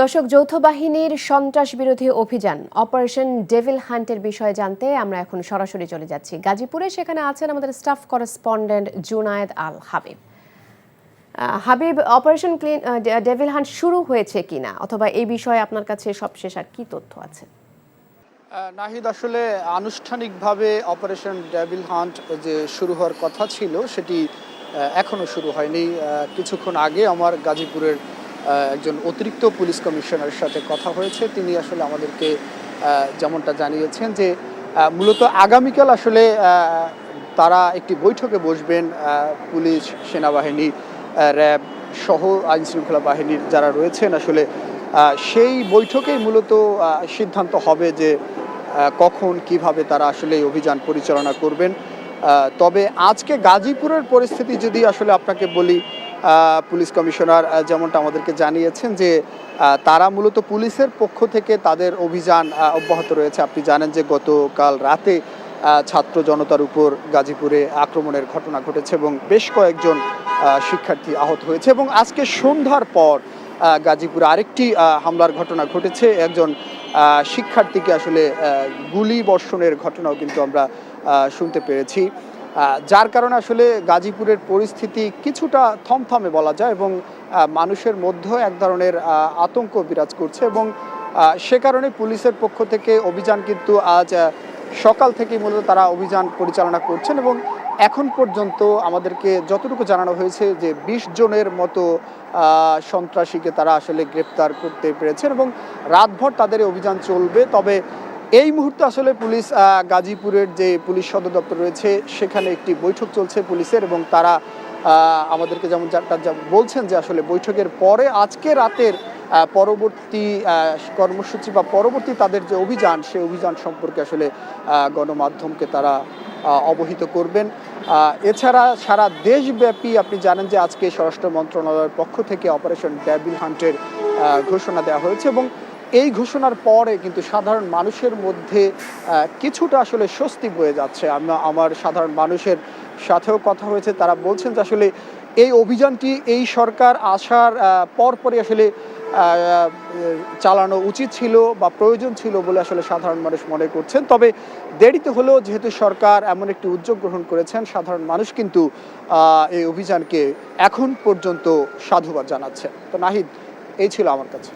দর্শক, যৌথ বাহিনীর সন্ত্রাস বিরোধী অভিযান অপারেশন ডেভিল হান্টের বিষয়ে জানতে আমরা এখন সরাসরি চলে যাচ্ছি গাজীপুরে। সেখানে আছেন আমাদের staff correspondent Junayed Al Habib. Habib, operation devil hunt শুরু হয়েছে কিনা, অথবা এই বিষয়ে আপনার কাছে সবশেষ আর কি তথ্য আছে? নাহিদ, আসলে আনুষ্ঠানিকভাবে অপারেশন ডেভিল হান্ট যে শুরু হওয়ার কথা ছিল সেটি এখনো শুরু হয়নি। কিছুক্ষণ আগে আমার গাজীপুরের একজন অতিরিক্ত পুলিশ কমিশনারের সাথে কথা হয়েছে। তিনি আসলে আমাদেরকে যেমনটা জানিয়েছেন যে মূলত আগামীকাল আসলে তারা একটি বৈঠকে বসবেন, পুলিশ, সেনাবাহিনী, র্যাব সহ আইনশৃঙ্খলা বাহিনীর যারা রয়েছেন। আসলে সেই বৈঠকেই মূলত সিদ্ধান্ত হবে যে কখন কিভাবে তারা আসলে এই অভিযান পরিচালনা করবেন। তবে আজকে গাজীপুরের পরিস্থিতি যদি আসলে আপনাকে বলি, পুলিশ কমিশনার যেমনটা আমাদেরকে জানিয়েছেন যে তারা মূলত পুলিশের পক্ষ থেকে তাদের অভিযান অব্যাহত রয়েছে। আপনি জানেন যে গতকাল রাতে ছাত্র জনতার উপর গাজীপুরে আক্রমণের ঘটনা ঘটেছে এবং বেশ কয়েকজন শিক্ষার্থী আহত হয়েছে, এবং আজকে সন্ধ্যার পর গাজীপুরে আরেকটি হামলার ঘটনা ঘটেছে। একজন শিক্ষার্থীকে আসলে গুলি বর্ষণের ঘটনাও কিন্তু আমরা শুনতে পেরেছি, যার কারণে আসলে গাজীপুরের পরিস্থিতি কিছুটা থমথমে বলা যায়, এবং মানুষের মধ্যে এক ধরনের আতঙ্ক বিরাজ করছে। এবং সে কারণে পুলিশের পক্ষ থেকে অভিযান কিন্তু আজ সকাল থেকে মূলত তারা অভিযান পরিচালনা করছেন, এবং এখন পর্যন্ত আমাদেরকে যতটুকু জানানো হয়েছে যে 20 জনের মতো সন্ত্রাসীকে তারা আসলে গ্রেপ্তার করতে পেরেছেন, এবং রাতভর তাদের অভিযান চলবে। তবে এই মুহূর্তে আসলে পুলিশ গাজীপুরের যে পুলিশ সদর দপ্তর রয়েছে সেখানে একটি বৈঠক চলছে পুলিশের, এবং তারা আমাদেরকে যেমন বলছেন যে আসলে বৈঠকের পরে আজকে রাতের পরবর্তী কর্মসূচি বা পরবর্তী তাদের যে অভিযান, সেই অভিযান সম্পর্কে আসলে গণমাধ্যমকে তারা অবহিত করবেন। এছাড়া সারা দেশব্যাপী আপনি জানেন যে আজকে স্বরাষ্ট্র মন্ত্রণালয়ের পক্ষ থেকে অপারেশন ডেভিল হান্টের ঘোষণা দেওয়া হয়েছে, এবং এই ঘোষণার পরে কিন্তু সাধারণ মানুষের মধ্যে কিছুটা আসলে স্বস্তি বয়ে যাচ্ছে। আমার সাধারণ মানুষের সাথেও কথা হয়েছে, তারা বলছেন যে আসলে এই অভিযানটি এই সরকার আসার পরপরই আসলে চালানো উচিত ছিল বা প্রয়োজন ছিল বলে আসলে সাধারণ মানুষ মনে করছেন। তবে দেরিতে হলেও যেহেতু সরকার এমন একটি উদ্যোগ গ্রহণ করেছেন, সাধারণ মানুষ কিন্তু এই অভিযানকে এখন পর্যন্ত সাধুবাদ জানাচ্ছে। তো নাহিদ, এই ছিল আমার কাছে।